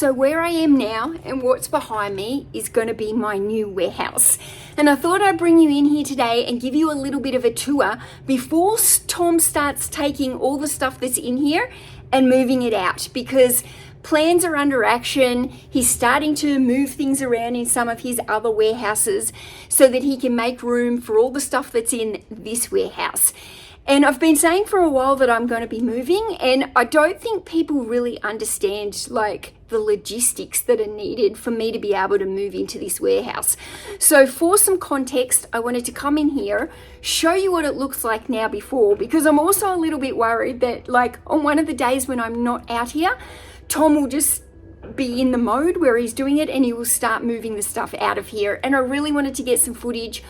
So where I am now and what's behind me is going to be my new warehouse. And I thought I'd bring you in here today and give you a little bit of a tour before Tom starts taking all the stuff that's in here and moving it out, because plans are under action. He's starting to move things around in some of his other warehouses so that he can make room for all the stuff that's in this warehouse. And I've been saying for a while that I'm going to be moving, and I don't think people really understand like the logistics that are needed for me to be able to move into this warehouse. So for some context, I wanted to come in here, show you what it looks like now before, because I'm also a little bit worried that like on one of the days when I'm not out here, Tom will just be in the mode where he's doing it and he will start moving the stuff out of here. And I really wanted to get some footage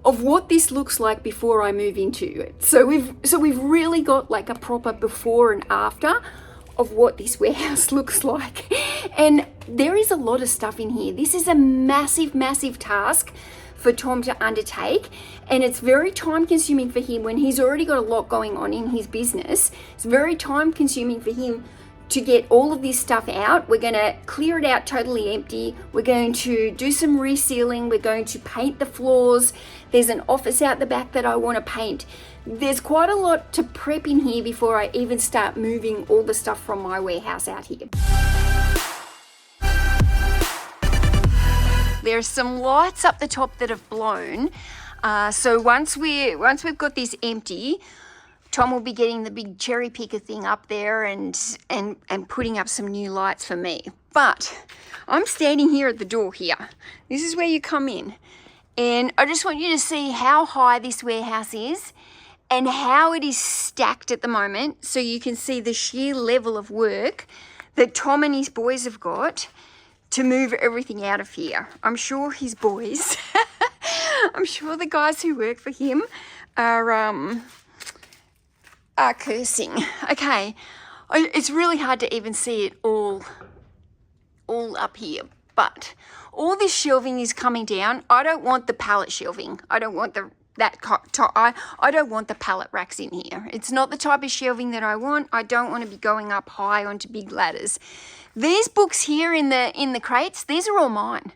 of what this looks like before I move into it. So we've really got like a proper before and after of what this warehouse looks like. And there is a lot of stuff in here. This is a massive task for Tom to undertake, and it's very time consuming for him when he's already got a lot going on in his business. It's very time consuming for him to get all of this stuff out. We're going to clear it out totally empty. We're going to do some resealing. We're going to paint the floors. There's an office out the back that I want to paint. There's quite a lot to prep in here before I even start moving all the stuff from my warehouse out here. There's some lights up the top that have blown. So once we've got this empty, Tom will be getting the big cherry picker thing up there and putting up some new lights for me. But I'm standing here at the door here. This is where you come in. And I just want you to see how high this warehouse is and how it is stacked at the moment, so you can see the sheer level of work that Tom and his boys have got to move everything out of here. I'm sure his boys, I'm sure the guys who work for him are cursing. Okay, it's really hard to even see it all up here, but all this shelving is coming down. I don't want the pallet shelving. I don't want I don't want the pallet racks in here. It's not the type of shelving that I want. I don't want to be going up high onto big ladders. These books here in the crates, these are all mine.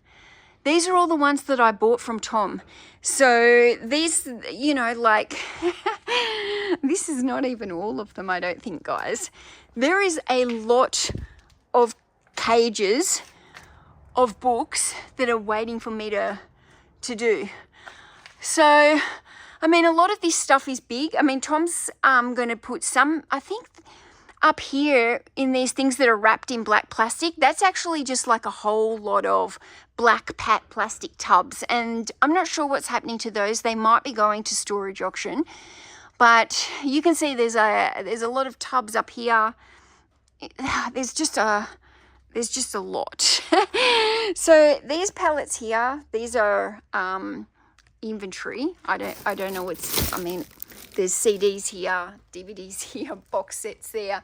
These are all the ones that I bought from Tom. So these, you know, like, this is not even all of them, I don't think, guys. There is a lot of cages of books that are waiting for me to do. So, I mean, a lot of this stuff is big. I mean, Tom's going to put some, I think, up here in these things that are wrapped in black plastic. That's actually just like a whole lot of black pat plastic tubs, and I'm not sure what's happening to those. They might be going to storage auction, but you can see there's a lot of tubs up here. There's just a lot. So these pallets here, these are inventory. I don't know what's, I mean, there's CDs here, DVDs here, box sets there.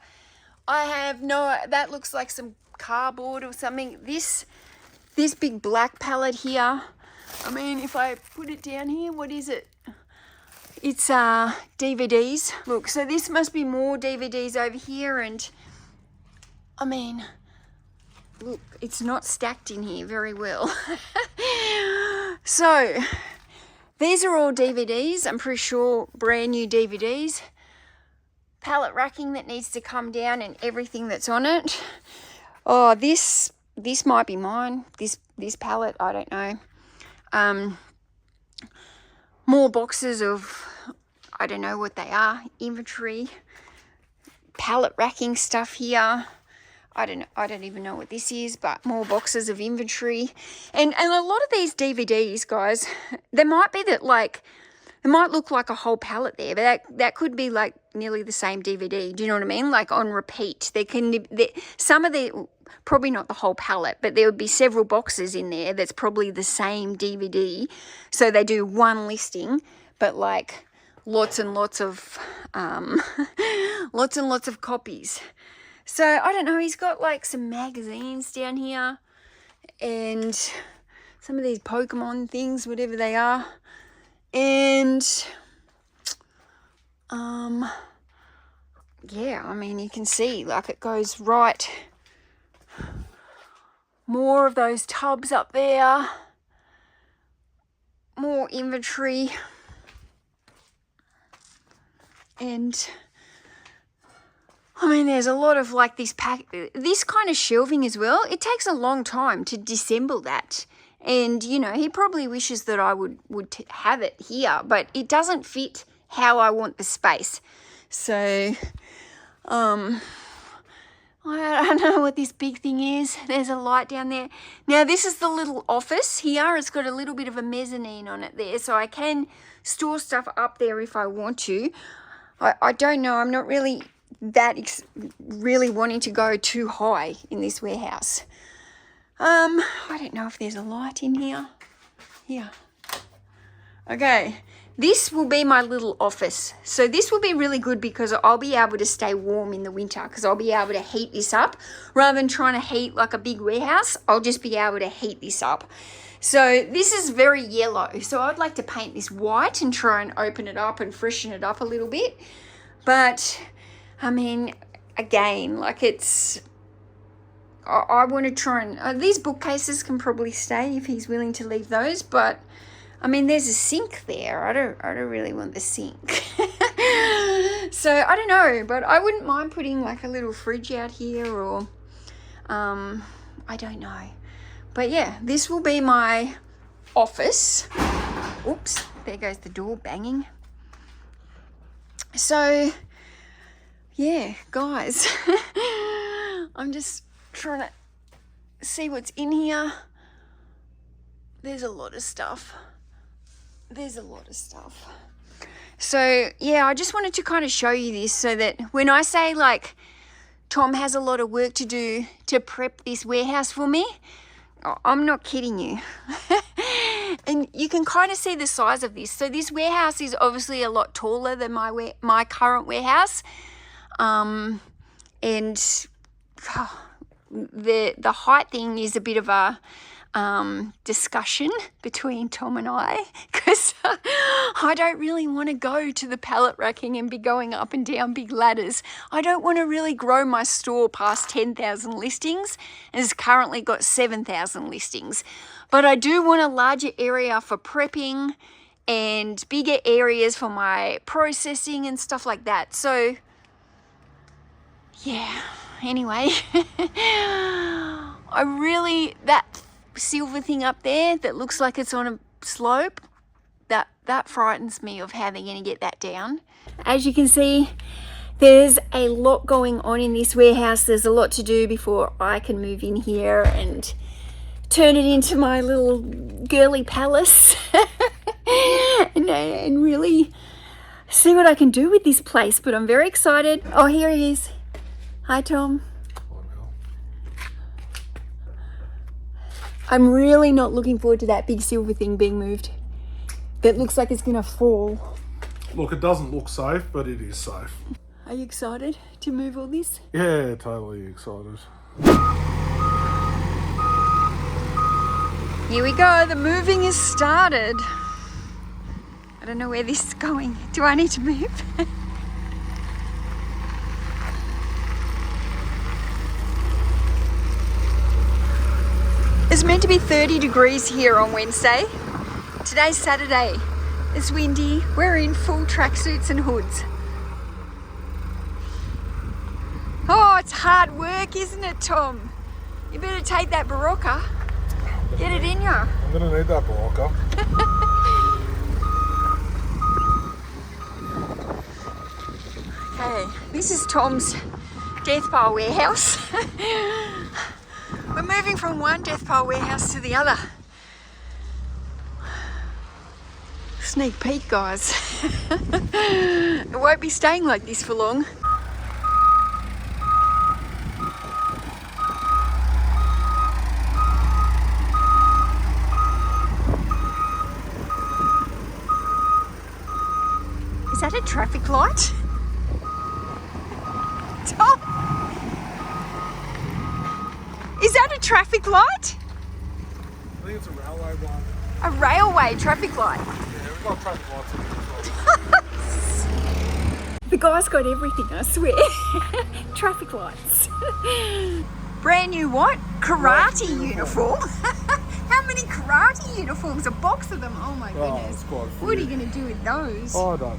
I have no, that looks like some cardboard or something. This big black pallet here, I mean, if I put it down here, what is it? It's DVDs. Look, so this must be more DVDs over here, and I mean, look, it's not stacked in here very well. So these are all DVDs, I'm pretty sure brand new DVDs. Pallet racking that needs to come down and everything that's on it. Oh, this might be mine, this pallet, I don't know. More boxes of, I don't know what they are, inventory, pallet racking stuff here. I don't even know what this is, but more boxes of inventory. And a lot of these DVDs, guys, there might be that, like, it might look like a whole pallet there, but that could be like nearly the same DVD. Do you know what I mean? Like on repeat. Some of the, probably not the whole pallet, but there would be several boxes in there that's probably the same DVD. So they do one listing, but like lots and lots of copies. So I don't know, he's got like some magazines down here and some of these Pokemon things, whatever they are. And yeah, I mean, you can see like it goes right More of those tubs up there. More inventory. And I mean, there's a lot of like this kind of shelving as well. It takes a long time to disassemble that. And, you know, he probably wishes that I would have it here, but it doesn't fit how I want the space. So, I don't know what this big thing is. There's a light down there. Now, this is the little office here. It's got a little bit of a mezzanine on it there, so I can store stuff up there if I want to. I don't know. I'm not really really wanting to go too high in this warehouse. I don't know if there's a light in here. Here. Okay. This will be my little office. So this will be really good because I'll be able to stay warm in the winter because I'll be able to heat this up. Rather than trying to heat like a big warehouse, I'll just be able to heat this up. So this is very yellow. So I'd like to paint this white and try and open it up and freshen it up a little bit. But, I mean, again, like I want to try and, these bookcases can probably stay if he's willing to leave those, but I mean, there's a sink there. I don't really want the sink. So I don't know, but I wouldn't mind putting like a little fridge out here or, I don't know. But yeah, this will be my office. Oops, there goes the door banging. So yeah, guys, I'm just trying to see what's in here. There's a lot of stuff. So yeah, I just wanted to kind of show you this so that when I say like Tom has a lot of work to do to prep this warehouse for me, I'm not kidding you. And you can kind of see the size of this. So this warehouse is obviously a lot taller than my current warehouse. And the height thing is a bit of a discussion between Tom and I, because I don't really want to go to the pallet racking and be going up and down big ladders. I don't want to really grow my store past 10,000 listings, and it's currently got 7,000 listings. But I do want a larger area for prepping and bigger areas for my processing and stuff like that. So yeah, anyway, that silver thing up there that looks like it's on a slope, that frightens me of how they're going to get that down. As you can see, there's a lot going on in this warehouse. There's a lot to do before I can move in here and turn it into my little girly palace and really see what I can do with this place. But I'm very excited. Oh, here he is. Hi, Tom. I'm really not looking forward to that big silver thing being moved. That looks like it's going to fall. Look, it doesn't look safe, but it is safe. Are you excited to move all this? Yeah, totally excited. Here we go. The moving has started. I don't know where this is going. Do I need to move? It's meant to be 30 degrees here on Wednesday. Today's Saturday. It's windy. We're in full tracksuits and hoods. Oh, it's hard work, isn't it, Tom? You better take that Barocca. Get it in ya. I'm going to need that Barocca. Okay, this is Tom's death pile warehouse. We're moving from one death pile warehouse to the other. Sneak peek, guys. It won't be staying like this for long. Is that a traffic light? Tom? Is that a traffic light? I think it's a railway one. A railway traffic light? Yeah, we've got traffic lights in here as well. The guy's got everything, I swear. Traffic lights. Brand new what? Karate uniform. How many karate uniforms? A box of them. Oh my goodness. It's quite a few. What are you going to do with those? I don't know.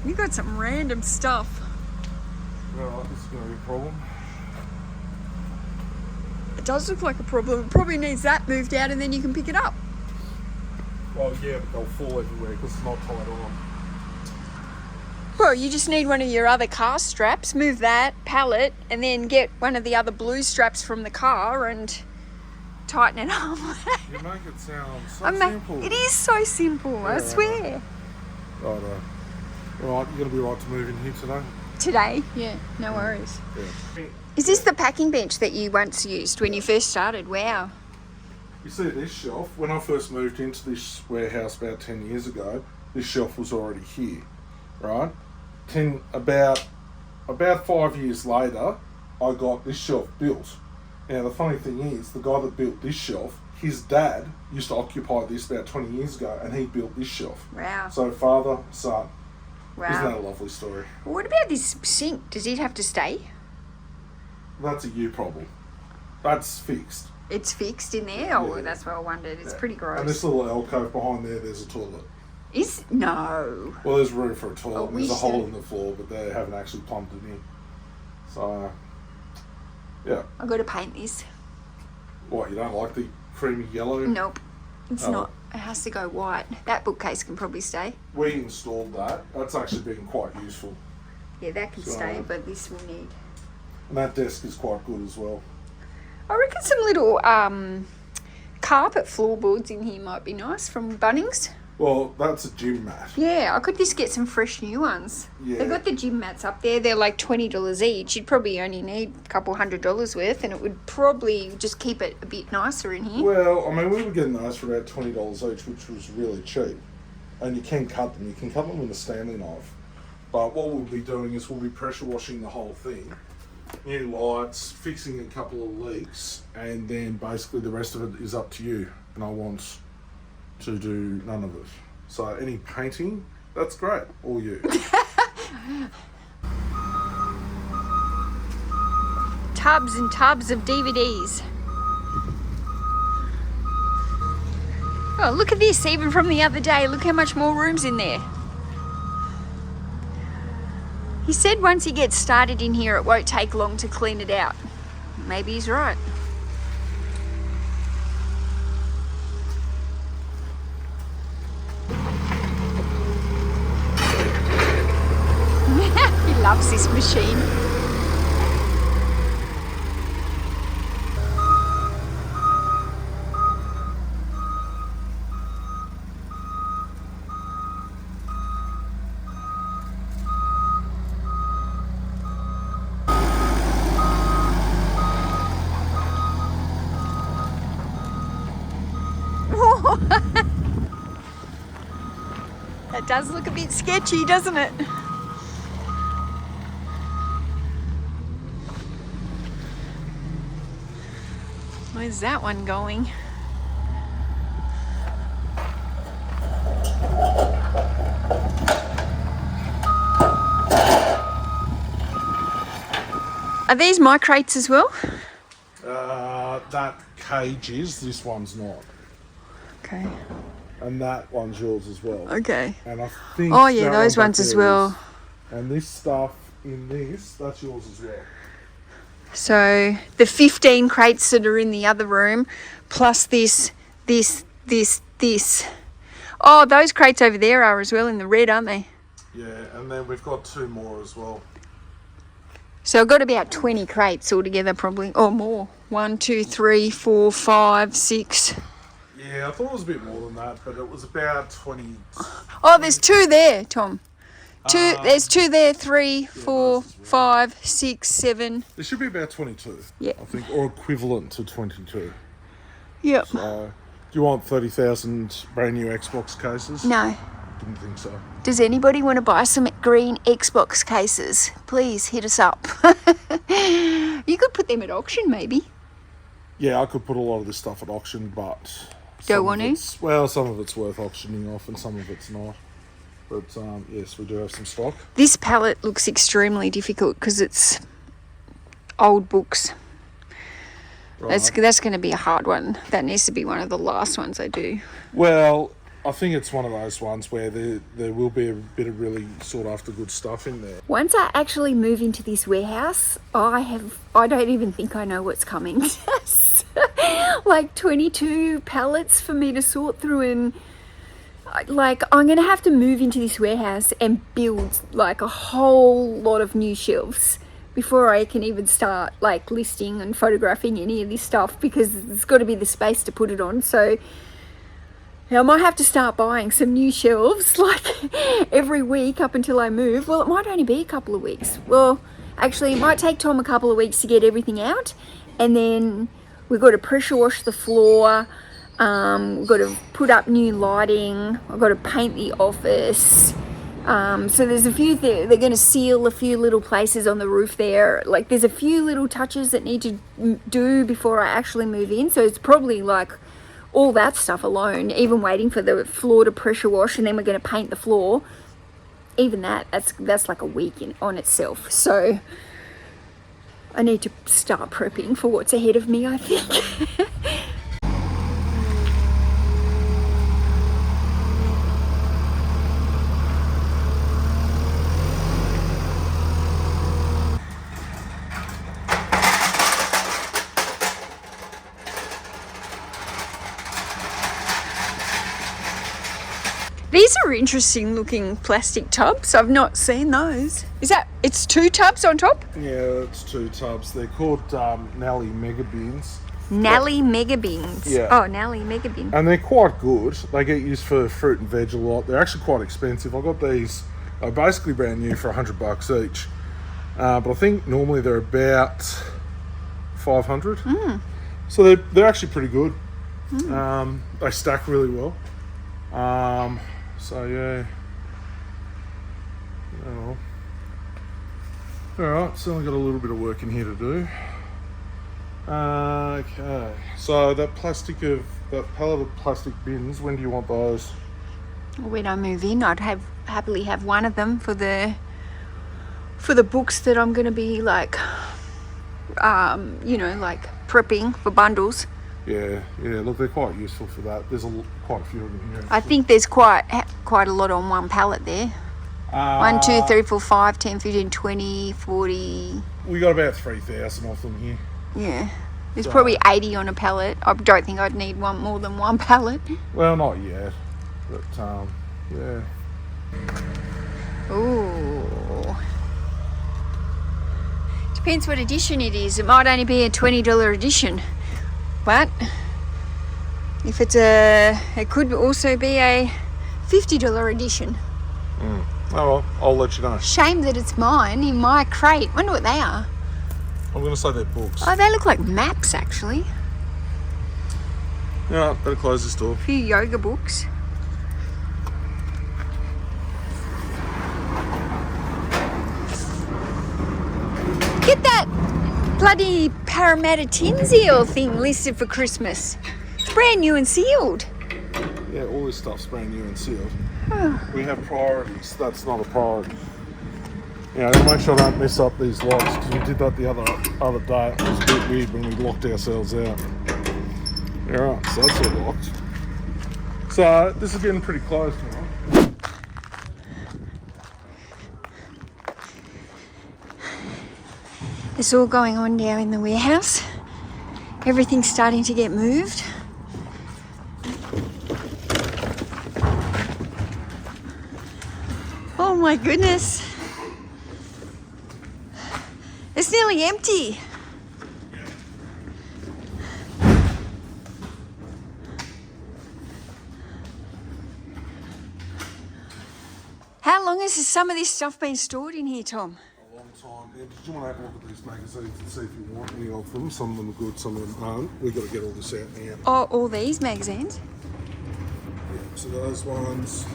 You got some random stuff. Alright, this is going to be a problem. It does look like a problem. It probably needs that moved out and then you can pick it up. Well, yeah, but they'll fall everywhere because it's not tied on. Well, you just need one of your other car straps, move that pallet, and then get one of the other blue straps from the car and tighten it up. You make it sound so simple. It is so simple, I swear. Right, you're going to be right to move in here today? Today? Yeah, no worries. Yeah. Is this the packing bench that you once used when you first started? Wow. You see this shelf? When I first moved into this warehouse about 10 years ago, this shelf was already here, right? About 5 years later, I got this shelf built. Now the funny thing is, the guy that built this shelf, his dad used to occupy this about 20 years ago, and he built this shelf. Wow. So father, son. Wow. Isn't that a lovely story? Well, what about this sink? Does it have to stay? That's a you problem. That's fixed. It's fixed in there? Oh, Yeah. that's what I wondered. It's pretty gross. And this little alcove behind there's a toilet. No. Well, there's room for a toilet. There's a wish hole that- in the floor, but they haven't actually plumbed it in. So, yeah. I've got to paint this. What, you don't like the creamy yellow? Nope. It's Oh. not. It has to go white. That bookcase can probably stay. We installed that. That's actually been quite useful. Yeah, that can So- stay, but this will need. And that desk is quite good as well. I reckon some little carpet floorboards in here might be nice from Bunnings. Well, that's a gym mat. Yeah, I could just get some fresh new ones. Yeah. They've got the gym mats up there. They're like $20 each. You'd probably only need a couple $100 worth, and it would probably just keep it a bit nicer in here. Well, I mean, we were getting those for about $20 each, which was really cheap. And you can cut them. You can cut them with a Stanley knife. But what we'll be doing is we'll be pressure washing the whole thing. New lights, fixing a couple of leaks, and then basically the rest of it is up to you. And I want to do none of it. So any painting, that's great. All you. Tubs and tubs of DVDs. Oh, look at this, even from the other day. Look how much more room's in there. He said once he gets started in here, it won't take long to clean it out. Maybe he's right. He loves this machine. That does look a bit sketchy, doesn't it? Where's that one going? Are these my crates as well? That cage is, this one's not. Okay. And that one's yours as well. Okay. And I think Oh yeah, that those one back ones as there well. is- and this stuff in this, that's yours as well. So the 15 crates that are in the other room, plus this. Oh, those crates over there are as well in the red, aren't they? Yeah, and then we've got two more as well. So I've got about 20 crates altogether, probably, or more. 1, 2, 3, 4, 5, 6. Yeah, I thought it was a bit more than that, but it was about 20. Oh, there's 2 there, Tom. There's 2 there. 3, 4, those as well. 5, 6, 7. There should be about 22. Yeah. I think, or equivalent to 22. Yep. So, do you want 30,000 brand new Xbox cases? No. Didn't think so. Does anybody want to buy some green Xbox cases? Please hit us up. You could put them at auction, maybe. Yeah, I could put a lot of this stuff at auction, but Don't want to? Well, some of it's worth auctioning off, and some of it's not. But yes, we do have some stock. This pallet looks extremely difficult because it's old books. Right. That's going to be a hard one. That needs to be one of the last ones I do. Well, I think it's one of those ones where there will be a bit of really sought after good stuff in there. Once I actually move into this warehouse, I don't even think I know what's coming. Like 22 pallets for me to sort through, and like I'm gonna have to move into this warehouse and build like a whole lot of new shelves before I can even start like listing and photographing any of this stuff, because there's got to be the space to put it on. So I might have to start buying some new shelves like every week up until I move. Well, it might only be a couple of weeks. Well, actually, it might take Tom a couple of weeks to get everything out, and then we've got to pressure wash the floor. We've got to put up new lighting. I've got to paint the office. So there's a few they're going to seal a few little places on the roof there. Like there's a few little touches that need to do before I actually move in. So it's probably like all that stuff alone, even waiting for the floor to pressure wash, and then we're going to paint the floor. Even that's like a week on itself. So I need to start prepping for what's ahead of me, I think. These are interesting looking plastic tubs. I've not seen those. It's 2 tubs on top? Yeah, it's 2 tubs. They're called Nally Mega Bins. Nally Mega Bins. Yeah. Oh, Nally Mega Bin. And they're quite good. They get used for fruit and veg a lot. They're actually quite expensive. I got these basically brand new for $100 each. But I think normally they're about $500. So they're actually pretty good. They stack really well. So yeah. Oh. Alright, so I've got a little bit of work in here to do. Okay. So that pallet of plastic bins, when do you want those? When I move in, I'd happily have one of them for the books that I'm going to be like, like prepping for bundles. Yeah. Look, they're quite useful for that. There's quite a few of them here. I think there's quite a lot on one pallet there. 1, 2, 3, 4, 5, 10, 15, 20, 40. We got about 3,000 of them here. Yeah. There's probably 80 on a pallet. I don't think I'd need more than one pallet. Well, not yet. But, yeah. Ooh. Depends what edition it is. It might only be a $20 edition. But if it could also be a $50 edition. Oh well, I'll let you know. Shame that it's mine in my crate. Wonder what they are. I'm going to say they're books. Oh, they look like maps actually. Yeah, better close this door. A few yoga books. Get that bloody Parramatta tin seal thing listed for Christmas. It's brand new and sealed. Yeah, all this stuff's brand new and sealed. We have priorities. That's not a priority. Yeah, make sure I don't mess up these locks, because we did that the other day. It was a bit weird when we locked ourselves out. Alright, so that's all locked. So this is getting pretty close now. It's all going on now in the warehouse. Everything's starting to get moved. Oh my goodness. It's nearly empty. How long has some of this stuff been stored in here, Tom? A long time. Yeah, did you want to have a look at these magazines and see if you want any of them? Some of them are good, some of them aren't. We've got to get all this out now. Oh, all these magazines? Yeah, so those ones.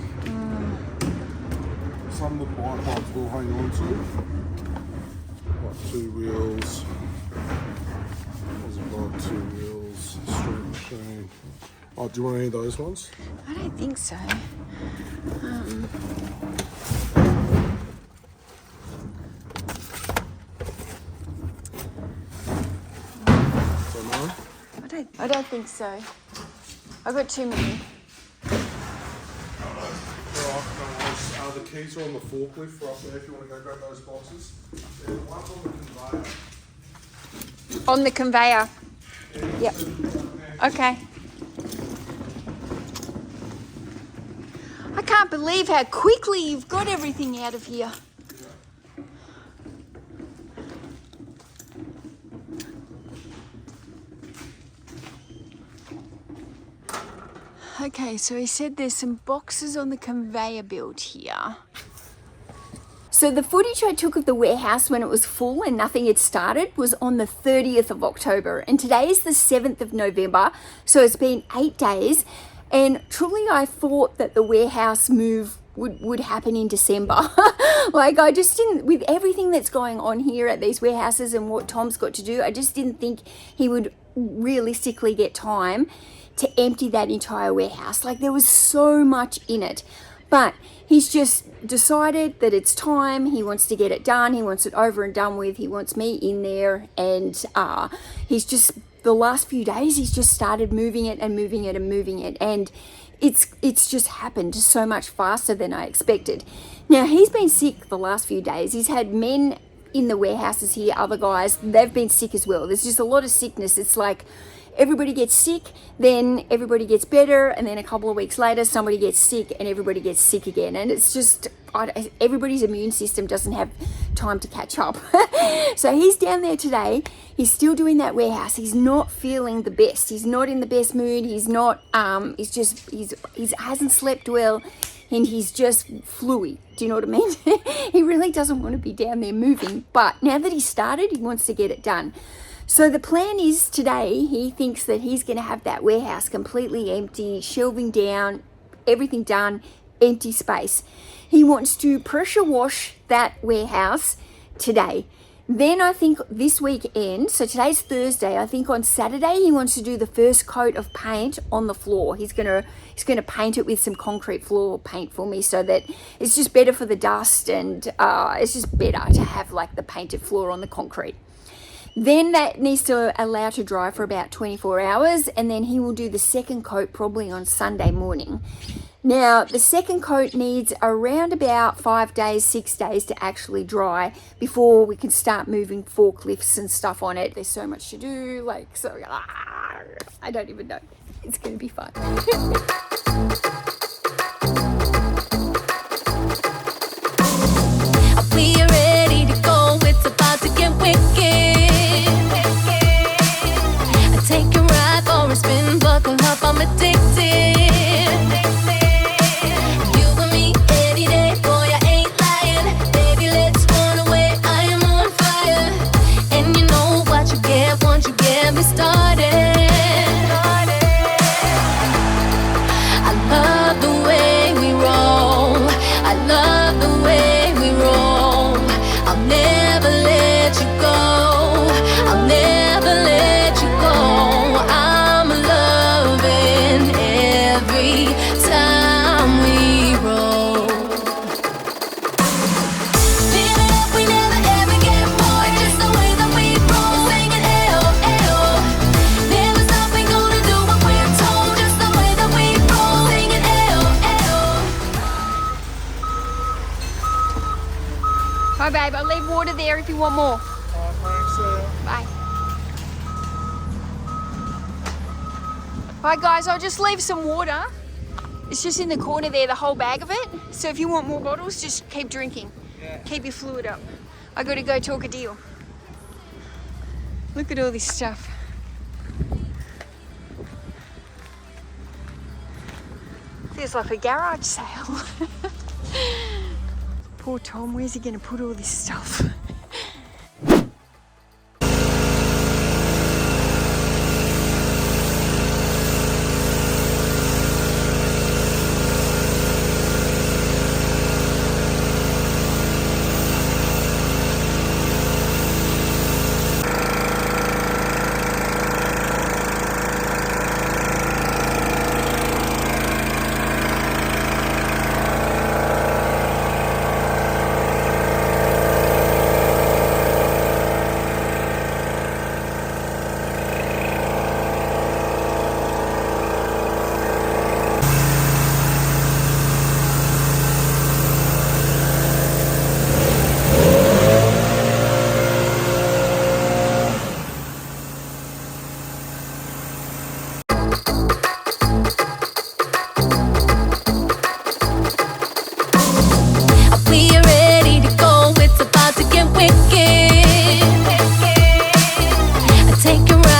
Some of the white ones we'll hang on to. Like 2 wheels. There's about 2 wheels. Street machine. Oh, do you want any of those ones? I don't think so. I don't think so. I got too many. The keys are on the forklift for up there if you want to go grab those boxes. And the one's on the conveyor. On the conveyor. Yep. Okay. I can't believe how quickly you've got everything out of here. Okay, so he said there's some boxes on the conveyor belt here. So the footage I took of the warehouse when it was full and nothing had started was on the 30th of October. And today is the 7th of November, so it's been 8 days. And truly I thought that the warehouse move would happen in December. Like I just didn't, with everything that's going on here at these warehouses and what Tom's got to do, I just didn't think he would realistically get time to empty that entire warehouse. Like there was so much in it, but he's just decided that it's time. He wants to get it done. He wants it over and done with. He wants me in there, and he's just, the last few days he's just started moving it and moving it and moving it, and it's just happened so much faster than I expected. Now he's been sick the last few days. He's had men in the warehouses here, other guys, they've been sick as well. There's just a lot of sickness. It's like everybody gets sick, then everybody gets better, and then a couple of weeks later somebody gets sick and everybody gets sick again. And it's just, everybody's immune system doesn't have time to catch up. So he's down there today. He's still doing that warehouse. He's not feeling the best. He's not in the best mood. He's not, he hasn't slept well, and he's just fluey. Do you know what I mean? He really doesn't want to be down there moving, but now that he's started, he wants to get it done. So the plan is today, he thinks that he's going to have that warehouse completely empty, shelving down, everything done, empty space. He wants to pressure wash that warehouse today. Then I think this weekend, so today's Thursday, I think on Saturday he wants to do the first coat of paint on the floor. He's gonna paint it with some concrete floor paint for me, so that it's just better for the dust, and it's just better to have like the painted floor on the concrete. Then that needs to allow to dry for about 24 hours, and then he will do the second coat probably on Sunday morning. Now, the second coat needs around about 5 days, 6 days to actually dry before we can start moving forklifts and stuff on it. There's so much to do, like, so I don't even know. It's going to be fun. We are ready to go, it's about to get wicked. I take a ride for a spin, buckle up, I'm addicted. You and me, any day, boy, I ain't lying. Baby, let's run away, I am on fire. And you know what you get once you get me started. I love the way we roll, I love the way we roll. I'll never let you go, I'll never let you go. I'm loving every time we roll. Live it up, we never ever get bored, just the way that we roll. Singing ayo, ayo. Never stop, we gonna do what we're told, just the way that we roll. Singing ayo, ayo. Bye, babe. I'll leave water there if you want more. Bye. Bye, guys. I'll just leave some water. It's just in the corner there, the whole bag of it. So if you want more bottles, just keep drinking. Yeah. Keep your fluid up. I got to go talk a deal. Look at all this stuff. Feels like a garage sale. Poor Tom, where's he going to put all this stuff? be a